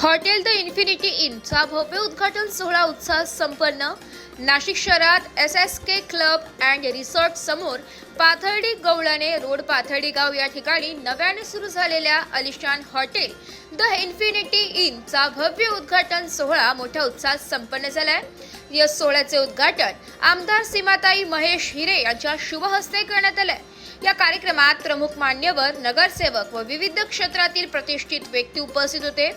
Hotel the infinity इनचा भव्य उद्घाटन सोहळा उत्साहात संपन्न। नाशिक शहरात SSK क्लब अँड रिसॉर्ट समोर पाथर्डी गवळणे रोड पाथर्डी गाव या ठिकाणी नव्याने सुरू झालेल्या आलिशान हॉटेल द इन्फिनिटी इनचा भव्य उद्घाटन सोहळा मोठ्या उत्साहात संपन्न झालाय। या सोहळ्याचे उद्घाटन आमदार सीमाताई महेश हिरे यांच्या शुभ हस्ते करण्यात आले। या कार्यक्रमात प्रमुख मान्यवर, नगरसेवक व विविध क्षेत्रातील प्रतिष्ठित व्यक्ती उपस्थित होते।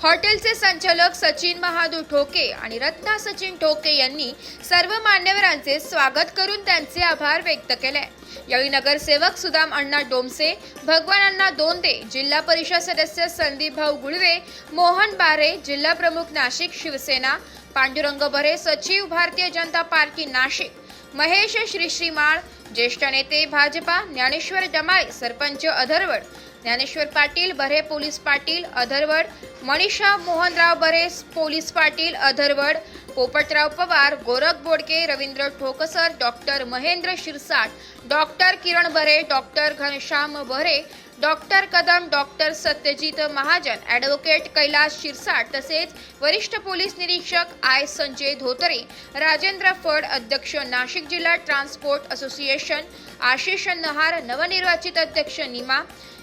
हॉटेलचे संचालक सचिन महादू ठोके आणि रत्ना सचिन ठोके यांनी सर्व मान्यवरांचे स्वागत करून त्यांचे आभार व्यक्त केले। यावेळी नगरसेवक सुदाम अण्णा डोमसे, भगवान अण्णा दोंदे, जिल्हा परिषद सदस्य संदीप भाऊ गुळवे, मोहन बारे, जिल्हा प्रमुख नाशिक शिवसेना, पांडुरंग बरे, सचिव भारतीय जनता पार्टी नाशिक, महेश श्रीमाळ, ज्येष्ठ नेते Bhajpa, Dnyaneshwar Damale, sarpanch अधरवड, Dnyaneshwar Patil Bare, police Patil Adharwad, Manisha Mohanrao Bare, police Patil Adharwad, Popatrao Pawar, Gorakh Bodke, Ravindra Thoksar, doctor Mahendra Shirsat, doctor Kiran Bare, doctor Ghanshyam Bare, doctor Kadam, doctor Satyajit Mahajan, advocate Kailas Shirsat तसेच वरिष्ठ पोलीस निरीक्षक आय संजय धोतरे, राजेंद्र फड, अध्यक्ष नाशिक जिल्हा ट्रान्सपोर्ट असोसिएशन आशिष नहार, नवनिर्वाचित अध्यक्ष NIMA,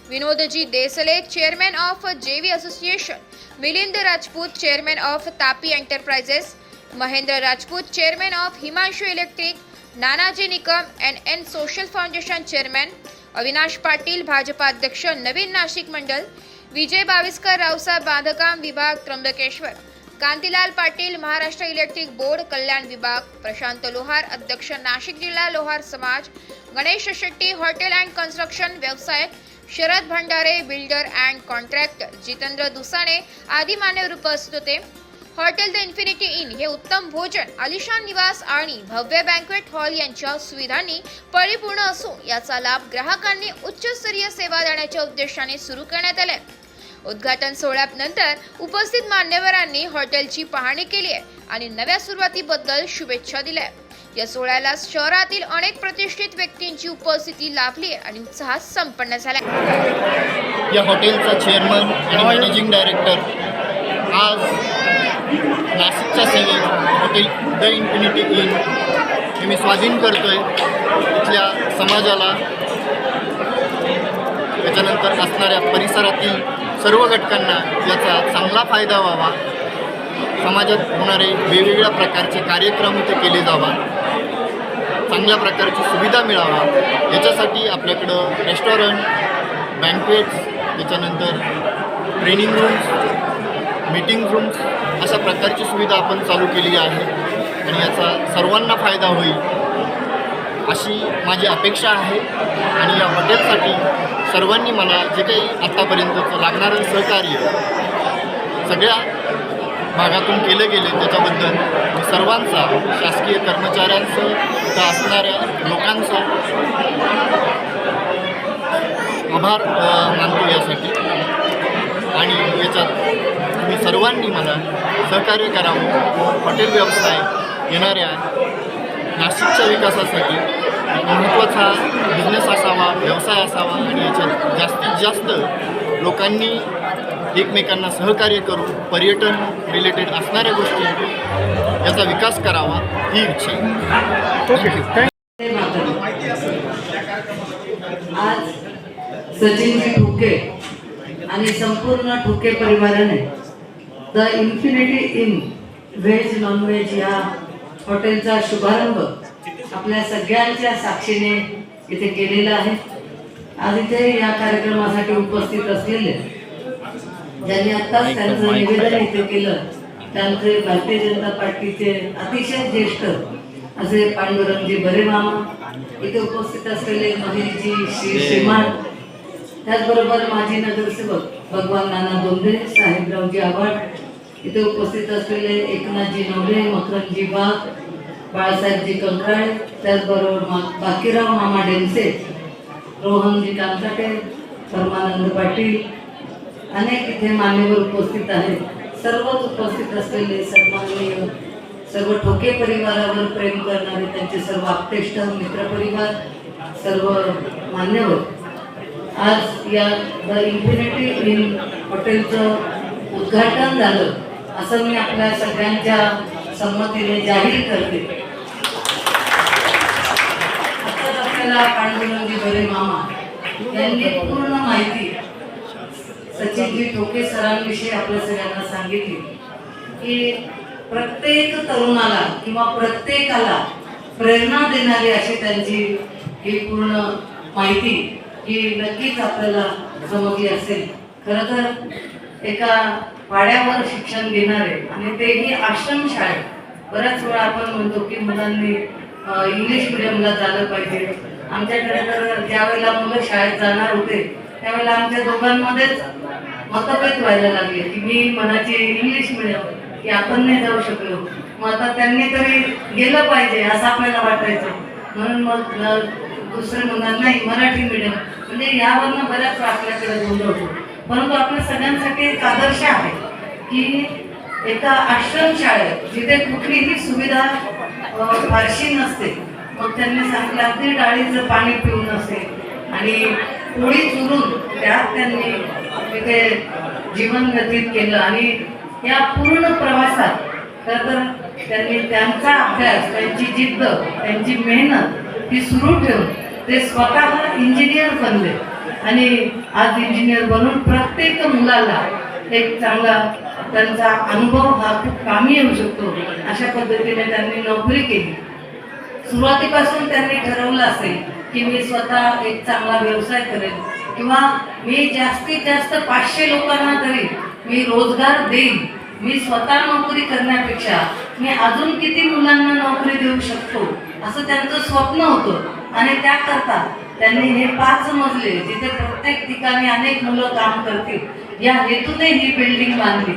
Vinodji Desale, chairman of JV association, Milind Rajput, chairman of Tapi enterprises, Mahendra Rajput, chairman of Himanshu electric, Nanaji Nikam, NN social foundation chairman, Avinash Patil, Bhajpa अध्यक्ष नवीन नाशिक मंडल, विजय बाविस्कर, रावसाहेब बांधकाम विभाग त्र्यंबकेश्वर, कांतीलाल पाटील, महाराष्ट्र इलेक्ट्रिक बोर्ड कल्याण विभाग, प्रशांत लोहार, अध्यक्ष नाशिक जिल्हा लोहार समाज, Ganesh Shetty, hotel and construction व्यवसाय, Sharad Bhandare, builder and contractor, Jitendra Dusane आदी मान्यवर उपस्थित होते। हॉटेल द इन्फिनिटी इन हे उत्तम भोजन, आलिशान निवास आणि भव्य बँक्वेट हॉल यांच्या सुविधांनी परिपूर्ण असून याचा लाभ ग्राहकांनी उच्चस्तरीय सेवा देण्याच्या उद्देशाने सुरू करण्यात आले। उद्घाटन सोहळ्यानंतर उपस्थित मान्यवरांनी हॉटेलची पाहणी केली आहे आणि नव्या सुरुवातीबद्दल शुभेच्छा दिल्या। या सोहळ्याला शहरातील अनेक प्रतिष्ठित व्यक्तींची उपस्थिती लाभली आणि उत्साहात संपन्न झाला। या हॉटेलचा चेअरमन आणि मॅनेजिंग डायरेक्टर आज नाशिकच्या सेवेत हॉटेल द इन्फिनिटी इन हे मी स्वाधीन करतोय। इथल्या समाजाला, त्याच्यानंतर असणाऱ्या परिसरातील सर्व घटकांना याचा चांगला फायदा व्हावा, समाजात होणारे वेगवेगळ्या प्रकारचे कार्यक्रम इथे केले जावा, चांगल्या प्रकारची सुविधा मिळावा, याच्यासाठी आपल्याकडं रेस्टॉरंट, बँक्वेट्स, त्याच्यानंतर ट्रेनिंग रूम्स, मीटिंग रूम्स अशा प्रकारची सुविधा आपण चालू केली आहे आणि याचा सर्वांना फायदा होईल अशी माझी अपेक्षा आहे। आणि या हॉटेलसाठी सर्वांनी मला जे काही आत्तापर्यंतचं लागणारं सहकार्य सगळ्या भागातून केलं गेले त्याच्याबद्दल मी सर्वांचा, शासकीय कर्मचाऱ्यांचं, इथं असणाऱ्या लोकांचा आभार मानतो यासाठी। आणि याच्यात तुम्ही सर्वांनी मला सहकार्य करावं। हॉटेल व्यवसाय येणाऱ्या नाशिकच्या विकासासाठी महत्त्वाचा बिझनेस असावा, व्यवसाय असावा आणि याच्यात जास्तीत जास्त लोकांनी एकमेकांना सहकार्य करून पर्यटन रिलेटेड असणाऱ्या गोष्टी याचा विकास करावा ही इच्छा आहे। आज सचिनजी ठोके आणि संपूर्ण ठोके परिवाराने the infinity in veg non veg या हॉटेलचा शुभारंभ आपल्या सगळ्यांच्या साक्षीने इथे केलेला आहे। आज इथे या कार्यक्रमासाठी उपस्थित असलेले ज्यांनी आत्ताच त्यांचं निवेदन इथे केलं त्यांचे भारतीय जनता पार्टीचे अतिशय ज्येष्ठ असे पांडुरंगजी बरे मामा, इथे उपस्थित असलेले महेशजी श्रीमाळ, त्याचबरोबर माजी नगरसेवक भगवान नाना दोंदे, साहेबरावजी आव्हाड, इथे उपस्थित असलेले एकनाथजी नवले, मकरंदजी बाग, बाळासाहेबजी कंकाळे, त्याचबरोबर बाकीराव मामा डेमसे, रोहनजी कामकाटे, परमानंद पाटील, अनेक इथे मान्यवर उपस्थित आहेत। सर्वच उपस्थित असलेले सन्माननीय सर्व ठोके परिवारावर प्रेम करणारे त्यांचे सर्व आप्तेष्ट मित्रपरिवार, सर्व मान्यवर आज या द इन्फिनिटी इन हॉटेलचं उद्घाटन झालं असं मी आपल्या सगळ्यांच्या संमतीने जाहीर करते. आताच आपल्याला पांडुरंगी बरे मामा यांनी पूर्ण माहिती सचिनजी ठोके सरांविषयी आपल्या सगळ्यांना सांगितली की प्रत्येक तरुणाला किंवा प्रत्येकाला प्रेरणा देणारी अशी त्यांची ही पूर्ण माहिती ही नक्कीच आपल्याला समजली असेल. खरं तर एका पाड्यावर शिक्षण घेणारे आणि तेही आश्रम शाळेत. बऱ्याच वेळा आपण म्हणतो की मुलांनी इंग्लिश मिडियमला झालं पाहिजे. आमच्याकडे तर ज्यावेळेला मुलं शाळेत जाणार होते त्यावेळेला आमच्या दोघांमध्येच मतभेद व्हायला लागले की मी म्हणायची इंग्लिश मिडियम की आपण नाही जाऊ शकलो. मग आता त्यांनी तरी गेलं पाहिजे असं आपल्याला वाटायचं, म्हणून मग दुसरे म्हणणार नाही मराठी मिडियम. म्हणजे यावरनं बऱ्याच आपल्याकडे गोंधळ होतो. परंतु आपल्या सगळ्यांसाठी एक आदर्श आहे की एका आश्रम शाळेत जिथे कुठलीही सुविधा फारशी नसते, मग त्यांनी सांगितलं अगदी डाळीचं पाणी पिऊन असेल आणि पोळी चुरून त्यात त्यांनी तिथे जीवन व्यतीत केलं. आणि या पूर्ण प्रवासात तर त्यांनी त्यांचा अभ्यास, त्यांची जिद्द, त्यांची मेहनत ही सुरू ठेवून ते स्वतः इंजिनियर बनले आणि आज इंजिनियर बनून प्रत्येक मुलाला एक चांगला त्यांचा अनुभव हा खूप कामी येऊ शकतो अशा पद्धतीने त्यांनी नोकरी केली. सुरुवातीपासून त्यांनी ठरवलं असेल की मी स्वतः एक चांगला व्यवसाय करेन किंवा मी जास्तीत जास्त 500 लोकांना तरी मी रोजगार देईन. मी स्वतः नोकरी करण्यापेक्षा मी अजून किती मुलांना नोकरी देऊ शकतो असं त्यांचं स्वप्न होतं. आणि त्याकरता त्यांनी हे 5 मजले जिथे प्रत्येक ठिकाणी अनेक मुलं काम करतील या हेतूने ही बिल्डिंग बांधली.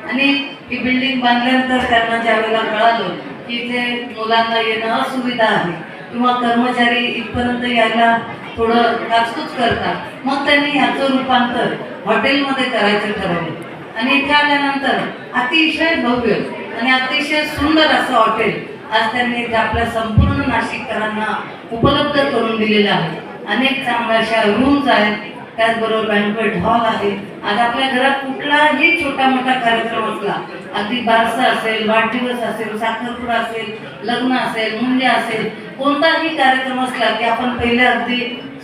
आणि ही बिल्डिंग बांधल्यानंतर त्यांना ज्यावेळेला कळालं की इथे मुलांना येणं असुविधा आहे किंवा कर्मचारी इथपर्यंत यायला थोडं काचकूच करतात, मग त्यांनी ह्याचं रूपांतर हॉटेलमध्ये करायचं ठरवलं. आणि इथे आल्यानंतर अतिशय भव्य आणि अतिशय सुंदर असं हॉटेल आज त्यांनी आपल्या संपूर्ण नाशिककरांना उपलब्ध करून दिलेलं आहे. अनेक चांगल्या अशा रूम्स आहेत, त्याचबरोबर बँक्वेट हॉल आहे. आज आपल्या घरात कुठलाही छोटा मोठा कार्यक्रम असला, अगदी बारसा असेल, वाढदिवस असेल, साखरपुडा असेल, लग्न असेल, मुंजे असेल, कोणताही कार्यक्रम असला की आपण पहिले अगदी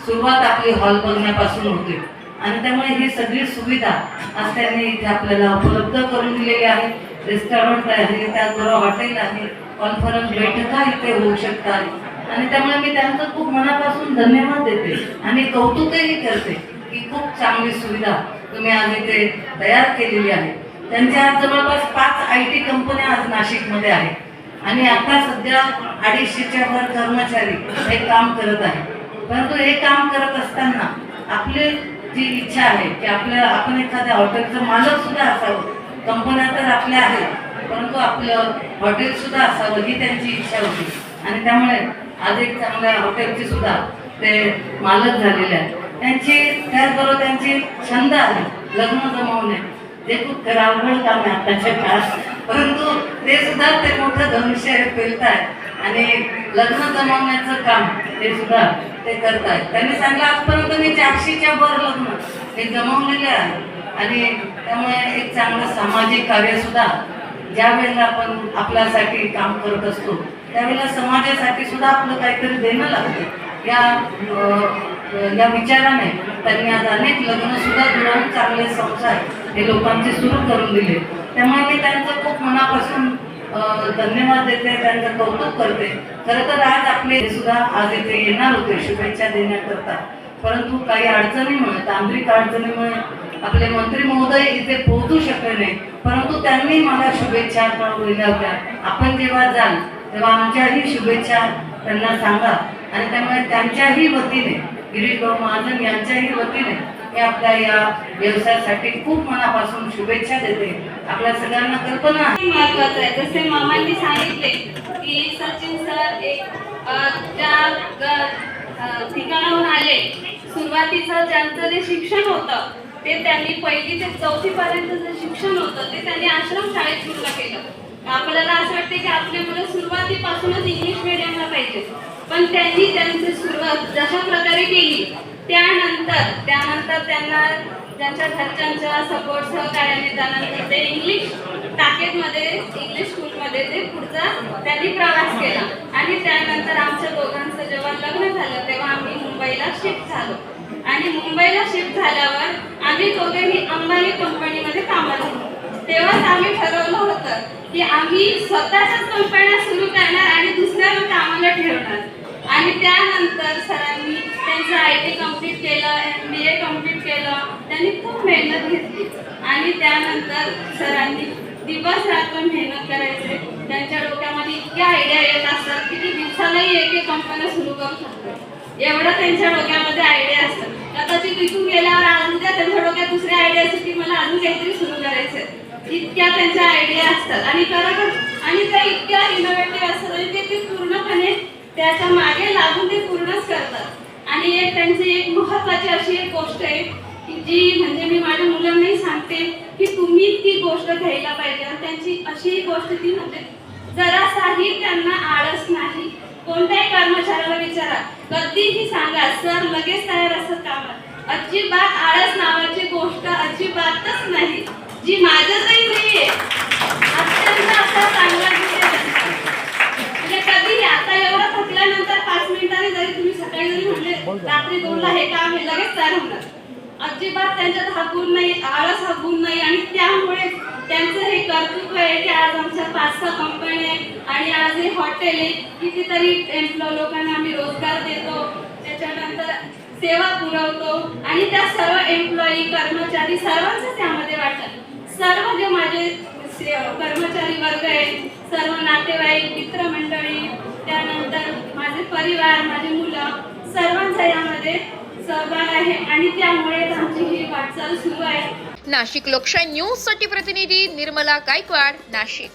सुरुवात आपली हॉल बघण्यापासून होते. आणि त्यामुळे ही सगळी सुविधा आज त्यांनी इथे आपल्याला उपलब्ध करून दिलेली आहे. रेस्टॉरंट आहे, त्याचबरोबर हॉटेल आहे, कॉन्फरन्स बैठका इथे होऊ शकतात. आणि त्यामुळे मी त्यांचं खूप मनापासून धन्यवाद देते आणि कौतुकही करते की खूप चांगली सुविधा तुम्ही आज इथे तयार केलेली आहे. त्यांच्या जवळपास 5 IT कंपन्या आज नाशिकमध्ये आहेत आणि आता सध्या 250च्या वर कर्मचारी हे काम करत आहेत. परंतु हे काम करत असताना आपली जी इच्छा आहे की आपण एखाद्या हॉटेलचं मालक सुद्धा असावं. कंपन्या तर आपल्या आहेत परंतु आपलं हॉटेल सुद्धा असावं ही त्यांची इच्छा होती. आणि त्यामुळे आज एक चांगल्या हॉटेलची सुद्धा ते मालक झालेले आहेत. त्याचबरोबर त्यांची छंद आहे लग्न जमवणे, जे खूप अवघड काम आहे आताच्या काळात, परंतु ते सुद्धा ते मोठं धनुष्य पेलतायत आणि लग्न जमवण्याचं काम हे सुद्धा ते करतायत. त्यांनी सांगितलं आजपर्यंत मी 400च्या वर लग्न हे जमवलेले आहे. आणि त्यामुळे एक चांगलं सामाजिक कार्य सुद्धा ज्या वेळेला आपण आपल्यासाठी काम करत असतो त्यावेळेला समाजासाठी सुद्धा आपलं काहीतरी देणं लागतं. या विचाराने त्यांनी आज अनेक लग्न सुद्धा जुळवून चांगले संसार हे लोकांचे सुरू करून दिले. त्यामुळे मी त्यांचं खूप मनापासून धन्यवाद देते, त्यांचं कौतुक करते. खरं तर आज आपले सुद्धा आज इथे येणार होते शुभेच्छा देण्याकरता, परंतु काही अडचणीमुळे, तांत्रिक अडचणीमुळे आपले मंत्री महोदय इथे पोहोचू शकले नाही. परंतु त्यांनी मला शुभेच्छा कळवल्या होत्या. आपण जेव्हा जाल तेव्हा आमच्याही शुभेच्छा त्यांना सांगा. आणि त्यामुळे त्यांच्याही वतीने, गिरीश भाऊ महाजन यांच्याही वतीने मी आपल्या या व्यवसायासाठी खूप मनापासून शुभेच्छा देते. आपल्या सगळ्यांना कल्पना आहे महत्वाचं आहे. जसे मामांनी सांगितले की सचिन सर एक ज्या ठिकाणाहून आले, सुरुवातीचं ज्यांचं जे शिक्षण होतं ते त्यांनी 1ली ते 4थी पर्यंतचं शिक्षण होतं ते त्यांनी आश्रम शाळेत पूर्ण केलं. आपल्याला असं वाटते की आपली मुलं सुरुवातीपासूनच इंग्लिश मिडियमला पाहिजे, पण त्यांनी त्यांची सुरुवात जशा प्रकारे केली त्यानंतर त्यांना त्यांच्या घरच्यांच्या सपोर्ट सहकार्याने त्यानंतर ते इंग्लिश स्कूलमध्ये ते पुढचा त्यांनी प्रवास केला आणि त्यानंतर आमच्या दोघांचं जेव्हा लग्न झालं तेव्हा आम्ही मुंबईला शिफ्ट झालो आणि मुंबईला शिफ्ट झाल्यावर आम्ही दोघेही अंबानी कंपनीमध्ये कामाला होतो. तेव्हाच आम्ही ठरवलं होतं की आम्ही स्वतःच्याच कंपन्या सुरू करणार आणि दुसऱ्याला कामाला ठेवणार आणि त्यानंतर सरांनी त्यांचं IT कंप्लीट केलं, MBA कंप्लीट केलं. त्यांनी खूप मेहनत घेतली आणि त्यानंतर सरांनी दिवस रात्र मेहनत करायचे. त्यांच्या डोक्यामध्ये इतक्या आयडिया येत असतात की ती दिवसालाही एक कंपन्या सुरू करू शकतात. एवढं त्यांच्या डोक्यामध्ये आयडिया असतात. कदाचित तिथून गेल्यावर आज उद्या त्यांच्या डोक्यात दुसरी आयडिया असते की मला अजून काहीतरी सुरू करायचंय. इतक्या त्यांच्या आयडिया असतात आणि आणि त्या इतक्या इनोव्हेटिव्ह असतात आणि ते पूर्णपणे त्याच्या मागे लागून ते पूर्णच करतात. आणि एक त्यांची एक महत्त्वाची अशी एक गोष्ट आहे की जी म्हणजे मी माझ्या मुलांनाही सांगते की तुम्ही ती गोष्ट घ्यायला पाहिजे. आणि त्यांची अशी गोष्ट ती म्हणजे जरासाही त्यांना आळस नाही. कोणत्याही कर्मचाऱ्याला विचारा, कधीही सांगा, सर लगेच तयार असतात कामात. अजिबात आळस नावाची गोष्ट अजिबातच नाही, जी माझ्यातही नाहीये. अत्यंत असा चांगला म्हणजे कधीही आता एवढं थकल्यानंतर 5 मिनिटांनी जरी तुम्ही सकाळी जरी म्हणले रात्री 2ला हे काम हे लगेच तयार होणार. अजिबात त्यांच्यात हा गुण नाही, आळस हा गुण नाही. आणि त्यामुळे त्यांचं हे कर्तृत्व आहे की आज आमच्या 5-6 कंपन्या आणि आज हे हॉटेल आहे. कितीतरी लोकांना आम्ही रोजगार देतो, त्याच्यानंतर सेवा पुरवतो आणि त्या सर्व एम्प्लॉई कर्मचारी सर्वांचं त्यामध्ये वाटतं. सर्व जे माझे कर्मचारी वर्ग आहे, सर्व नातेवाईक, मित्रमंडळी, त्यानंतर माझे परिवार, माझी मुलं, सर्वांचा यामध्ये सहभाग आहे आणि त्यामुळे आमची ही वाटचाल सुरू आहे. नाशिक लोकशाही न्यूज साठी प्रतिनिधी निर्मला गायकवाड, नाशिक.